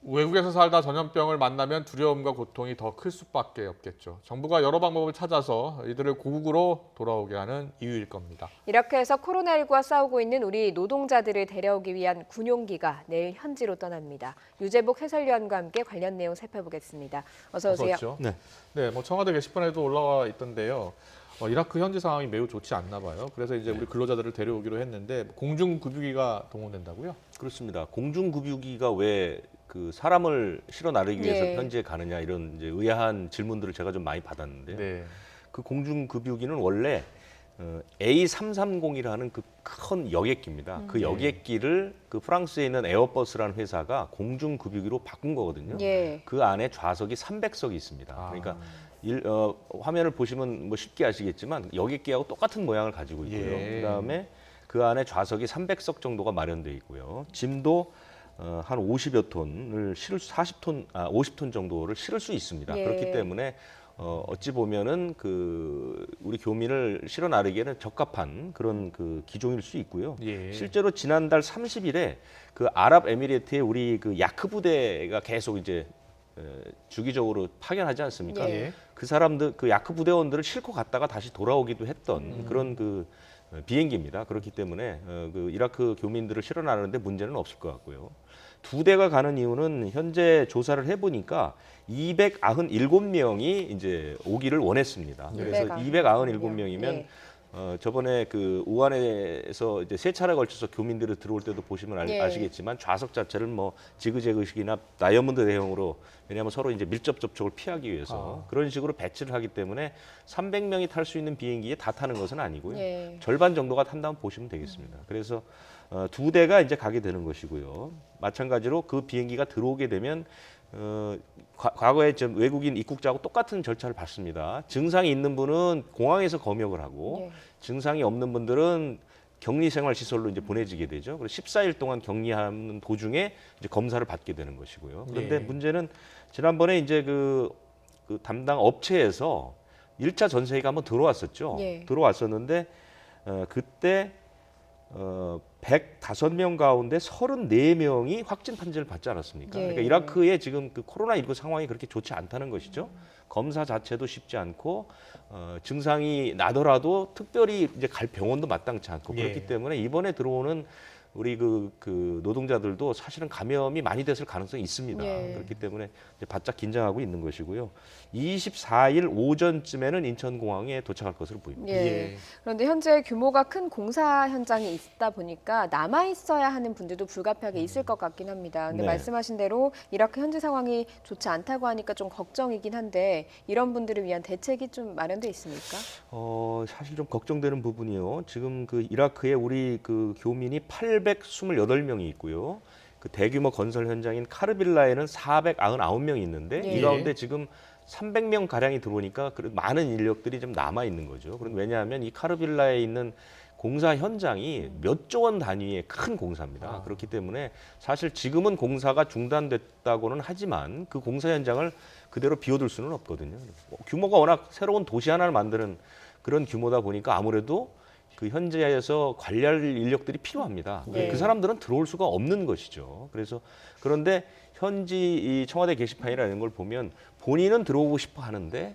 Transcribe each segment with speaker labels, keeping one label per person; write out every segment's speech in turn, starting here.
Speaker 1: 외국에서 살다 전염병을 만나면 두려움과 고통이 더 클 수밖에 없겠죠. 정부가 여러 방법을 찾아서 이들을 고국으로 돌아오게 하는 이유일 겁니다.
Speaker 2: 이렇게 해서 코로나19와 싸우고 있는 우리 노동자들을 데려오기 위한 군용기가 내일 현지로 떠납니다. 유재복 해설위원과 함께 관련 내용 살펴보겠습니다. 어서 오세요.
Speaker 1: 어서 오십시오. 네, 청와대 게시판에도 올라와 있던데요. 이라크 현지 상황이 매우 좋지 않나 봐요. 그래서 이제 우리 근로자들을 데려오기로 했는데 공중급유기가 동원된다고요?
Speaker 3: 그렇습니다. 공중급유기가 왜 그 사람을 실어 나르기 위해서
Speaker 2: 네.
Speaker 3: 현지에 가느냐 이런 이제 의아한 질문들을 제가 좀 많이 받았는데요.
Speaker 1: 네.
Speaker 3: 그 공중급유기는 원래 A330이라는 그 큰 여객기입니다. 그 여객기를 그 프랑스에 있는 에어버스라는 회사가 공중급유기로 바꾼 거거든요.
Speaker 2: 예.
Speaker 3: 그 안에 좌석이 300석이 있습니다. 그러니까 화면을 보시면 뭐 쉽게 아시겠지만 여객기하고 똑같은 모양을 가지고 있고요.
Speaker 1: 예.
Speaker 3: 그다음에 그 안에 좌석이 300석 정도가 마련되어 있고요. 짐도 한 50여 톤을 실을 50톤 정도를 실을 수 있습니다.
Speaker 2: 예.
Speaker 3: 그렇기 때문에 어찌 보면은 그 우리 교민을 실어 나르기에는 적합한 그런 그 기종일 수 있고요.
Speaker 1: 예.
Speaker 3: 실제로 지난달 30일에 그 아랍에미리트의 우리 그 야크 부대가 계속 이제 주기적으로 파견하지 않습니까?
Speaker 2: 예.
Speaker 3: 그 사람들 그 야크 부대원들을 싣고 갔다가 다시 돌아오기도 했던 그런 그 비행기입니다. 그렇기 때문에 그 이라크 교민들을 실어 나르는데 문제는 없을 것 같고요. 두 대가 가는 이유는 현재 조사를 해보니까 297명이 이제 오기를 원했습니다. 그래서 297명이면
Speaker 2: 예.
Speaker 3: 저번에 그 우한에서 이제 세 차례 걸쳐서 교민들이 들어올 때도 보시면
Speaker 2: 예.
Speaker 3: 아시겠지만 좌석 자체를 뭐 지그재그식이나 다이아몬드 대형으로 왜냐하면 서로 이제 밀접 접촉을 피하기 위해서 그런 식으로 배치를 하기 때문에 300명이 탈 수 있는 비행기에 다 타는 것은 아니고요.
Speaker 2: 예.
Speaker 3: 절반 정도가 탄다고 보시면 되겠습니다. 그래서 두 대가 이제 가게 되는 것이고요. 마찬가지로 그 비행기가 들어오게 되면 과거에 좀 외국인 입국자하고 똑같은 절차를 밟습니다. 증상이 있는 분은 공항에서 검역을 하고
Speaker 2: 예.
Speaker 3: 증상이 없는 분들은 격리생활시설로 이제 보내지게 되죠. 그래서 14일 동안 격리하는 도중에 이제 검사를 받게 되는 것이고요. 그런데
Speaker 1: 예.
Speaker 3: 문제는 지난번에 이제 그 담당 업체에서 1차 전세기가 한번 들어왔었죠.
Speaker 2: 예.
Speaker 3: 들어왔었는데 그때 105명 가운데 34명이 확진 판정을 받지 않았습니까?
Speaker 2: 예.
Speaker 3: 그러니까 이라크의 지금 그 코로나19 상황이 그렇게 좋지 않다는 것이죠. 검사 자체도 쉽지 않고 증상이 나더라도 특별히 이제 갈 병원도 마땅치 않고
Speaker 1: 예.
Speaker 3: 그렇기 때문에 이번에 들어오는 우리 그 노동자들도 사실은 감염이 많이 됐을 가능성이 있습니다.
Speaker 2: 예.
Speaker 3: 그렇기 때문에 이제 바짝 긴장하고 있는 것이고요. 24일 오전쯤에는 인천공항에 도착할 것으로 보입니다.
Speaker 2: 예.
Speaker 1: 예.
Speaker 2: 그런데 현재 규모가 큰 공사 현장이 있다 보니까 남아 있어야 하는 분들도 불가피하게 있을 것 같긴 합니다. 근데
Speaker 3: 네.
Speaker 2: 말씀하신 대로 이라크 현지 상황이 좋지 않다고 하니까 좀 걱정이긴 한데 이런 분들을 위한 대책이 좀 마련돼 있습니까?
Speaker 3: 사실 좀 걱정되는 부분이요. 지금 그 이라크에 우리 그 교민이 828명이 있고요. 그 대규모 건설 현장인 카르빌라에는 499명이 있는데
Speaker 2: 예.
Speaker 3: 이 가운데 지금 300명 가량이 들어오니까 많은 인력들이 좀 남아 있는 거죠. 그런데 왜냐하면 이 카르빌라에 있는 공사 현장이 몇 조 원 단위의 큰 공사입니다. 그렇기 때문에 사실 지금은 공사가 중단됐다고는 하지만 그 공사 현장을 그대로 비워둘 수는 없거든요. 규모가 워낙 새로운 도시 하나를 만드는 그런 규모다 보니까 아무래도 그 현지에서 관리할 인력들이 필요합니다.
Speaker 2: 네.
Speaker 3: 그 사람들은 들어올 수가 없는 것이죠. 그래서 그런데 현지 이 청와대 게시판이라는 걸 보면 본인은 들어오고 싶어 하는데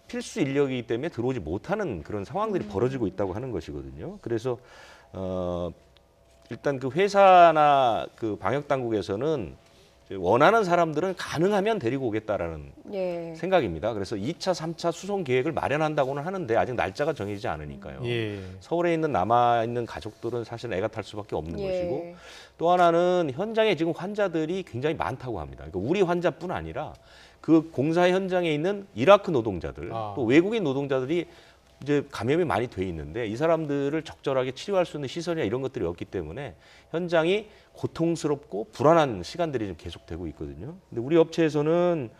Speaker 3: 필수 인력이기 때문에 들어오지 못하는 그런 상황들이 벌어지고 있다고 하는 것이거든요. 그래서 일단 그 회사나 그 방역 당국에서는 원하는 사람들은 가능하면 데리고 오겠다라는
Speaker 2: 예.
Speaker 3: 생각입니다. 그래서 2차, 3차 수송 계획을 마련한다고는 하는데 아직 날짜가 정해지지 않으니까요.
Speaker 1: 예.
Speaker 3: 서울에 있는 남아 있는 가족들은 사실 애가 탈 수밖에 없는
Speaker 2: 예.
Speaker 3: 것이고 또 하나는 현장에 지금 환자들이 굉장히 많다고 합니다. 그러니까 우리 환자뿐 아니라 그 공사 현장에 있는 이라크 노동자들 또 외국인 노동자들이 이제 감염이 많이 돼 있는데 이 사람들을 적절하게 치료할 수 있는 시설이나 이런 것들이 없기 때문에 현장이 고통스럽고 불안한 시간들이 좀 계속되고 있거든요. 근데 우리 업체에서는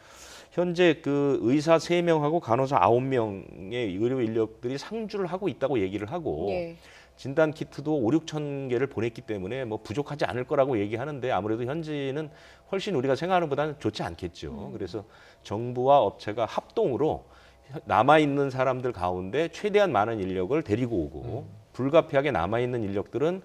Speaker 3: 현재 그 의사 3명하고 간호사 9명의 의료 인력들이 상주를 하고 있다고 얘기를 하고
Speaker 2: 예.
Speaker 3: 진단 키트도 5, 6천 개를 보냈기 때문에 뭐 부족하지 않을 거라고 얘기하는데 아무래도 현지는 훨씬 우리가 생각하는 것보다는 좋지 않겠죠. 그래서 정부와 업체가 합동으로 남아있는 사람들 가운데 최대한 많은 인력을 데리고 오고 불가피하게 남아있는 인력들은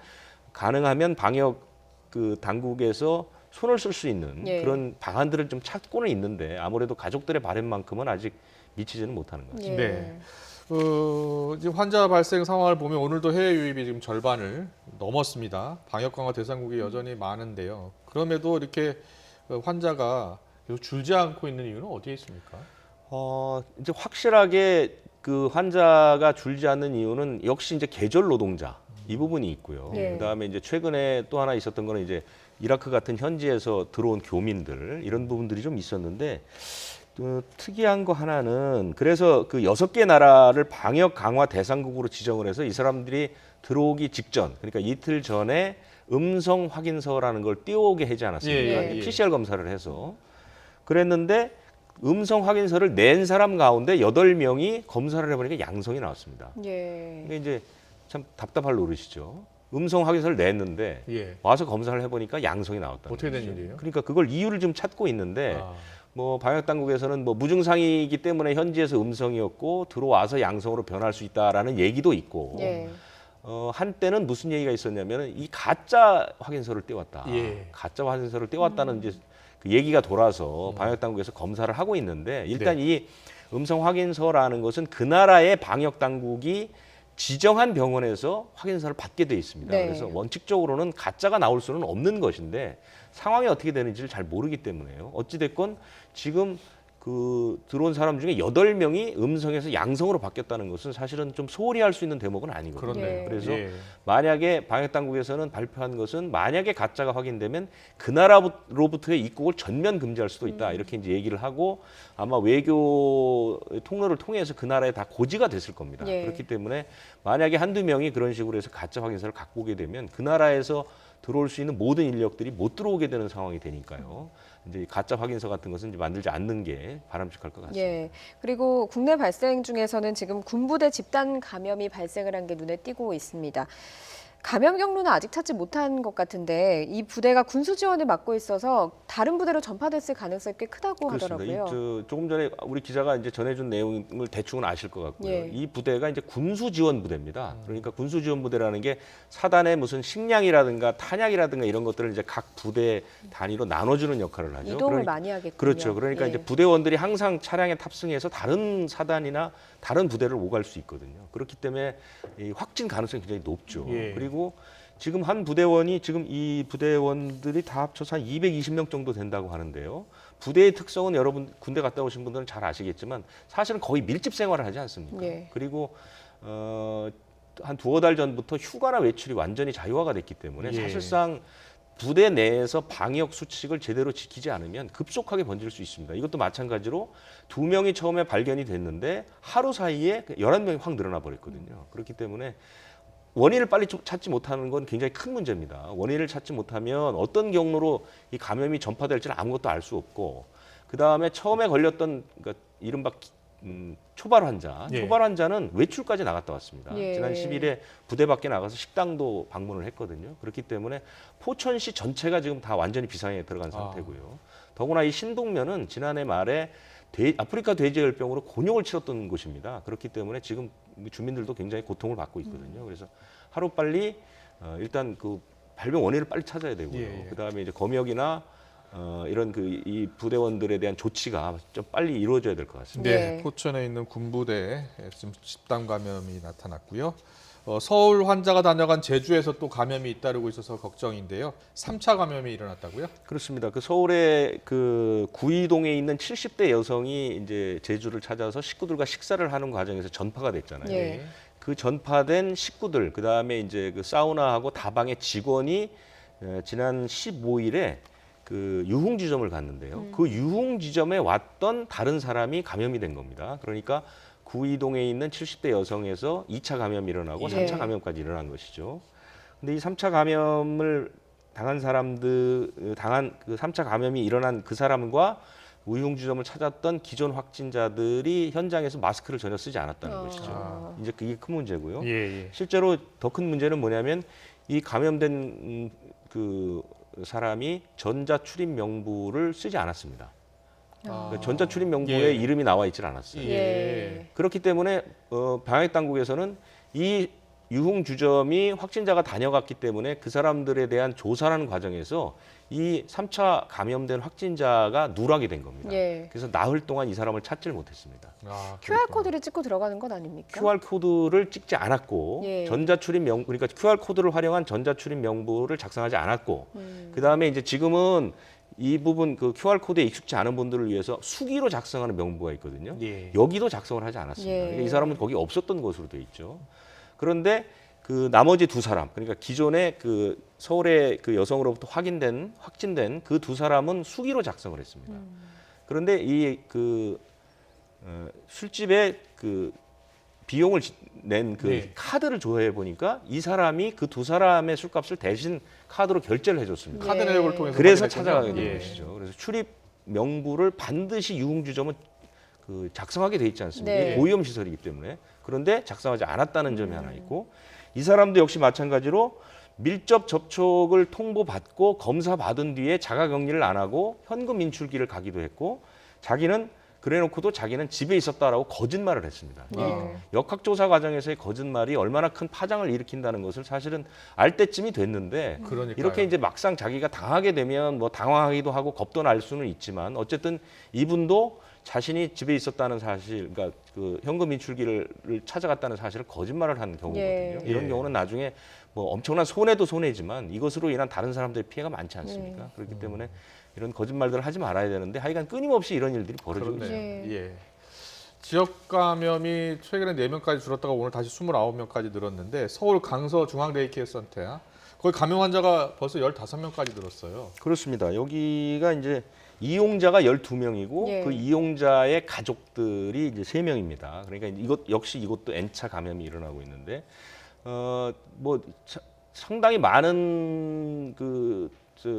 Speaker 3: 가능하면 방역 그 당국에서 손을 쓸 수 있는
Speaker 2: 예.
Speaker 3: 그런 방안들을 좀 찾고는 있는데 아무래도 가족들의 바램만큼은 아직 미치지는 못하는 것 같습니다.
Speaker 2: 예.
Speaker 1: 네. 지금 환자 발생 상황을 보면 오늘도 해외 유입이 지금 절반을 넘었습니다. 방역 강화 대상국이 여전히 많은데요. 그럼에도 이렇게 환자가 계속 줄지 않고 있는 이유는 어디에 있습니까?
Speaker 3: 이제 확실하게 그 환자가 줄지 않는 이유는 역시 이제 계절 노동자 이 부분이 있고요.
Speaker 2: 예.
Speaker 3: 그다음에 이제 최근에 또 하나 있었던 거는 이제 이라크 같은 현지에서 들어온 교민들 이런 부분들이 좀 있었는데 특이한 거 하나는 그래서 그 6개 나라를 방역 강화 대상국으로 지정을 해서 이 사람들이 들어오기 직전 그러니까 이틀 전에 음성 확인서라는 걸 띄워오게 하지 않았습니까?
Speaker 2: 예,
Speaker 1: 예.
Speaker 3: PCR 검사를 해서 그랬는데 음성 확인서를 낸 사람 가운데 8명이 검사를 해보니까 양성이 나왔습니다.
Speaker 2: 예.
Speaker 3: 이게 이제 참 답답할 노릇이죠. 음성 확인서를 냈는데
Speaker 1: 예.
Speaker 3: 와서 검사를 해보니까 양성이 나왔다.
Speaker 1: 어떻게 된 일이에요?
Speaker 3: 그러니까 그걸 이유를 좀 찾고 있는데
Speaker 1: 아,
Speaker 3: 뭐 방역 당국에서는 뭐 무증상이기 때문에 현지에서 음성이었고 들어와서 양성으로 변할 수 있다라는 얘기도 있고
Speaker 2: 예.
Speaker 3: 한때는 무슨 얘기가 있었냐면 이 가짜 확인서를 떼왔다.
Speaker 1: 예.
Speaker 3: 가짜 확인서를 떼왔다는 이제 그 얘기가 돌아서 방역 당국에서 검사를 하고 있는데 일단 이 음성 확인서라는 것은 그 나라의 방역 당국이 지정한 병원에서 확인서를 받게 돼 있습니다.
Speaker 2: 네.
Speaker 3: 그래서 원칙적으로는 가짜가 나올 수는 없는 것인데 상황이 어떻게 되는지를 잘 모르기 때문에요. 어찌 됐건 지금 그 들어온 사람 중에 8명이 음성에서 양성으로 바뀌었다는 것은 사실은 좀 소홀히 할 수 있는 대목은 아니거든요.
Speaker 1: 그렇네요.
Speaker 2: 예.
Speaker 3: 그래서
Speaker 1: 예.
Speaker 3: 만약에 방역 당국에서는 발표한 것은 만약에 가짜가 확인되면 그 나라로부터의 입국을 전면 금지할 수도 있다. 이렇게 이제 얘기를 하고 아마 외교 통로를 통해서 그 나라에 다 고지가 됐을 겁니다.
Speaker 2: 예.
Speaker 3: 그렇기 때문에 만약에 한두 명이 그런 식으로 해서 가짜 확인서를 갖고 오게 되면 그 나라에서 들어올 수 있는 모든 인력들이 못 들어오게 되는 상황이 되니까요. 이제 가짜 확인서 같은 것은 이제 만들지 않는 게 바람직할 것 같습니다.
Speaker 2: 예. 그리고 국내 발생 중에서는 지금 군부대 집단 감염이 발생을 한 게 눈에 띄고 있습니다. 감염 경로는 아직 찾지 못한 것 같은데 이 부대가 군수 지원을 맡고 있어서 다른 부대로 전파됐을 가능성이 꽤 크다고 하더라고요.
Speaker 3: 조금 전에 우리 기자가 이제 전해준 내용을 대충은 아실 것 같고요.
Speaker 2: 예.
Speaker 3: 이 부대가 이제 군수 지원 부대입니다. 그러니까 군수 지원 부대라는 게 사단에 무슨 식량이라든가 탄약이라든가 이런 것들을 이제 각 부대 단위로 나눠주는 역할을 하죠.
Speaker 2: 이동을 많이 하겠군요.
Speaker 3: 그렇죠. 그러니까
Speaker 2: 예.
Speaker 3: 이제 부대원들이 항상 차량에 탑승해서 다른 사단이나 다른 부대를 오갈 수 있거든요. 그렇기 때문에 이 확진 가능성이 굉장히 높죠.
Speaker 1: 예.
Speaker 3: 그리고 지금 한 부대원이 지금 이 부대원들이 다 합쳐서 한 220명 정도 된다고 하는데요. 부대의 특성은 여러분 군대 갔다 오신 분들은 잘 아시겠지만 사실은 거의 밀집 생활을 하지 않습니까?
Speaker 2: 예.
Speaker 3: 그리고 한 두어 달 전부터 휴가나 외출이 완전히 자유화가 됐기 때문에
Speaker 1: 예.
Speaker 3: 사실상 부대 내에서 방역 수칙을 제대로 지키지 않으면 급속하게 번질 수 있습니다. 이것도 마찬가지로 2명이 처음에 발견이 됐는데 하루 사이에 11명이 확 늘어나 버렸거든요. 그렇기 때문에 원인을 빨리 찾지 못하는 건 굉장히 큰 문제입니다. 원인을 찾지 못하면 어떤 경로로 이 감염이 전파될지는 아무것도 알 수 없고 그다음에 처음에 걸렸던 그러니까 이른바 초발 환자,
Speaker 1: 예.
Speaker 3: 초발 환자는 외출까지 나갔다 왔습니다.
Speaker 2: 예.
Speaker 3: 지난 10일에 부대 밖에 나가서 식당도 방문을 했거든요. 그렇기 때문에 포천시 전체가 지금 다 완전히 비상에 들어간 상태고요. 더구나 이 신동면은 지난해 말에 아프리카 돼지열병으로 곤욕을 치렀던 곳입니다. 그렇기 때문에 지금 주민들도 굉장히 고통을 받고 있거든요. 그래서 하루빨리 일단 그 발병 원인을 빨리 찾아야 되고요.
Speaker 1: 예, 예.
Speaker 3: 그다음에 이제 검역이나 이런 이 부대원들에 대한 조치가 좀 빨리 이루어져야 될 것 같습니다.
Speaker 1: 네,
Speaker 2: 예.
Speaker 1: 포천에 있는 군부대에 지금 집단 감염이 나타났고요. 서울 환자가 다녀간 제주에서 또 감염이 잇따르고 있어서 걱정인데요. 3차 감염이 일어났다고요?
Speaker 3: 그렇습니다. 그 서울의 그 구이동에 있는 70대 여성이 이제 제주를 찾아서 식구들과 식사를 하는 과정에서 전파가 됐잖아요.
Speaker 2: 예.
Speaker 3: 그 전파된 식구들, 그 다음에 이제 그 사우나하고 다방의 직원이 지난 15일에 그 유흥지점을 갔는데요. 그 유흥지점에 왔던 다른 사람이 감염이 된 겁니다. 그러니까 구이동에 있는 70대 여성에서 2차 감염이 일어나고
Speaker 2: 예.
Speaker 3: 3차 감염까지 일어난 것이죠. 근데 이 3차 감염을 당한 사람들, 그 3차 감염이 일어난 그 사람과 유흥지점을 찾았던 기존 확진자들이 현장에서 마스크를 전혀 쓰지 않았다는 것이죠. 이제 그게 큰 문제고요.
Speaker 1: 예.
Speaker 3: 실제로 더 큰 문제는 뭐냐면 이 감염된 그 사람이 전자 출입 명부를 쓰지 않았습니다. 그러니까 전자 출입 명부에
Speaker 1: 예.
Speaker 3: 이름이 나와 있질 않았어요.
Speaker 2: 예.
Speaker 3: 그렇기 때문에 방역 당국에서는 이 유흥주점이 확진자가 다녀갔기 때문에 그 사람들에 대한 조사하는 과정에서 이 3차 감염된 확진자가 누락이 된 겁니다.
Speaker 2: 예.
Speaker 3: 그래서 나흘 동안 이 사람을 찾지를 못했습니다.
Speaker 1: 아,
Speaker 2: QR 코드를 찍고 들어가는 건 아닙니까?
Speaker 3: QR 코드를 찍지 않았고
Speaker 2: 예.
Speaker 3: 전자출입 명부, 그러니까 QR 코드를 활용한 전자출입 명부를 작성하지 않았고 그다음에 이제 지금은 이 부분 그 QR 코드에 익숙지 않은 분들을 위해서 수기로 작성하는 명부가 있거든요.
Speaker 1: 예.
Speaker 3: 여기도 작성을 하지 않았습니다.
Speaker 2: 예.
Speaker 3: 그러니까 이 사람은 거기 없었던 것으로 돼 있죠. 그런데 그 나머지 두 사람, 그러니까 기존에 그 서울의 그 여성으로부터 확진된 그 두 사람은 수기로 작성을 했습니다. 그런데 이 그 술집에 그 비용을 낸 그
Speaker 1: 네.
Speaker 3: 카드를 조회해 보니까 이 사람이 그 두 사람의 술값을 대신 카드로 결제를 해줬습니다.
Speaker 1: 카드 내역을 통해서
Speaker 3: 그래서
Speaker 1: 확인했군요.
Speaker 3: 찾아가게 된
Speaker 1: 예.
Speaker 3: 것이죠. 그래서 출입 명부를 반드시 유흥주점은 그 작성하게 돼 있지 않습니까?
Speaker 2: 네.
Speaker 3: 고위험 시설이기 때문에. 그런데 작성하지 않았다는 점이 하나 있고 이 사람도 역시 마찬가지로 밀접 접촉을 통보받고 검사 받은 뒤에 자가격리를 안 하고 현금 인출기를 가기도 했고 자기는 그래놓고도 자기는 집에 있었다라고 거짓말을 했습니다. 이
Speaker 2: 예.
Speaker 3: 역학조사 과정에서의 거짓말이 얼마나 큰 파장을 일으킨다는 것을 사실은 알 때쯤이 됐는데
Speaker 1: 그러니까요.
Speaker 3: 이렇게 이제 막상 자기가 당하게 되면 뭐 당황하기도 하고 겁도 날 수는 있지만 어쨌든 이분도 자신이 집에 있었다는 사실, 그러니까 그 현금 인출기를 찾아갔다는 사실을 거짓말을 한 경우거든요.
Speaker 2: 예.
Speaker 3: 이런
Speaker 1: 예.
Speaker 3: 경우는 나중에 뭐 엄청난 손해도 손해지만 이것으로 인한 다른 사람들의 피해가 많지 않습니까?
Speaker 2: 예.
Speaker 3: 그렇기 때문에 이런 거짓말들을 하지 말아야 되는데 하여간 끊임없이 이런 일들이 벌어지고
Speaker 1: 그렇네요.
Speaker 3: 있습니다.
Speaker 2: 예.
Speaker 1: 예. 지역 감염이 최근에 4명까지 줄었다가 오늘 다시 29명까지 늘었는데 서울 강서 중앙데이케어 센터야. 거기 감염 환자가 벌써 15명까지 늘었어요.
Speaker 3: 그렇습니다. 여기가 이제 이용자가 12명이고
Speaker 2: 예.
Speaker 3: 그 이용자의 가족들이 이제 3명입니다. 그러니까 이것도 N차 감염이 일어나고 있는데 뭐 상당히 많은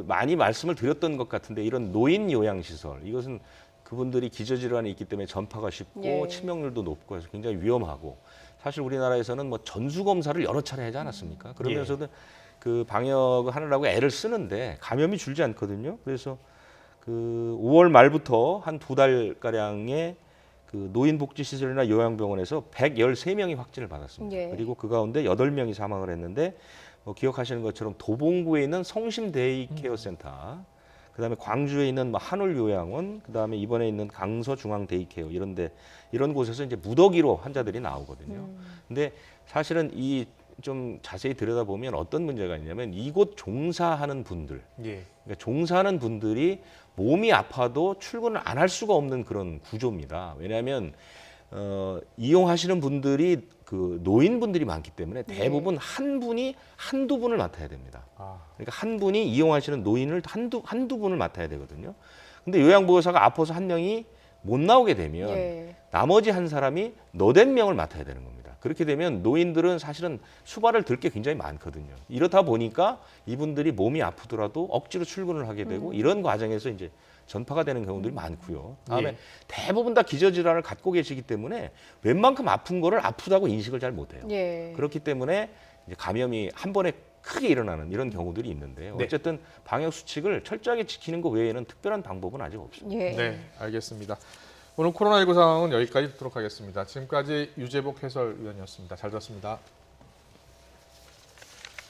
Speaker 3: 많이 말씀을 드렸던 것 같은데 이런 노인 요양 시설 이것은 그분들이 기저질환이 있기 때문에 전파가 쉽고
Speaker 2: 예.
Speaker 3: 치명률도 높고 해서 굉장히 위험하고 사실 우리나라에서는 뭐 전수 검사를 여러 차례 하지 않았습니까? 그러면서도 그 방역을 하느라고 애를 쓰는데 감염이 줄지 않거든요. 그래서 그 5월 말부터 한 2달 가량의 그 노인복지시설이나 요양병원에서 113명이 확진을 받았습니다.
Speaker 2: 예.
Speaker 3: 그리고 그 가운데 8명이 사망을 했는데 기억하시는 것처럼 도봉구에 있는 성심데이케어 센터, 그다음에 광주에 있는 한울요양원, 그다음에 이번에 있는 강서중앙데이케어 이런 곳에서 이제 무더기로 환자들이 나오거든요. 근데 사실은 이 좀 자세히 들여다보면 어떤 문제가 있냐면 이곳 종사하는 분들,
Speaker 1: 예.
Speaker 3: 그러니까 종사하는 분들이 몸이 아파도 출근을 안 할 수가 없는 그런 구조입니다. 왜냐하면 이용하시는 분들이 그 노인분들이 많기 때문에 대부분 한두 분을 맡아야 됩니다.
Speaker 1: 아,
Speaker 3: 그러니까 한 분이 이용하시는 노인을 한두 분을 맡아야 되거든요. 근데 요양보호사가 아파서 한 명이 못 나오게 되면
Speaker 2: 예.
Speaker 3: 나머지 한 사람이 너댓 명을 맡아야 되는 겁니다. 그렇게 되면 노인들은 사실은 수발을 들 게 굉장히 많거든요. 이렇다 보니까 이분들이 몸이 아프더라도 억지로 출근을 하게 되고 이런 과정에서 이제 전파가 되는 경우들이 많고요. 다음에
Speaker 1: 예.
Speaker 3: 대부분 다 기저질환을 갖고 계시기 때문에 웬만큼 아픈 거를 아프다고 인식을 잘 못해요.
Speaker 2: 예.
Speaker 3: 그렇기 때문에 이제 감염이 한 번에 크게 일어나는 이런 경우들이 있는데요.
Speaker 1: 네.
Speaker 3: 어쨌든 방역 수칙을 철저하게 지키는 것 외에는 특별한 방법은 아직 없습니다.
Speaker 2: 예.
Speaker 1: 네, 알겠습니다. 오늘 코로나19 상황은 여기까지 듣도록 하겠습니다. 지금까지 유재복 해설위원이었습니다. 잘 들었습니다.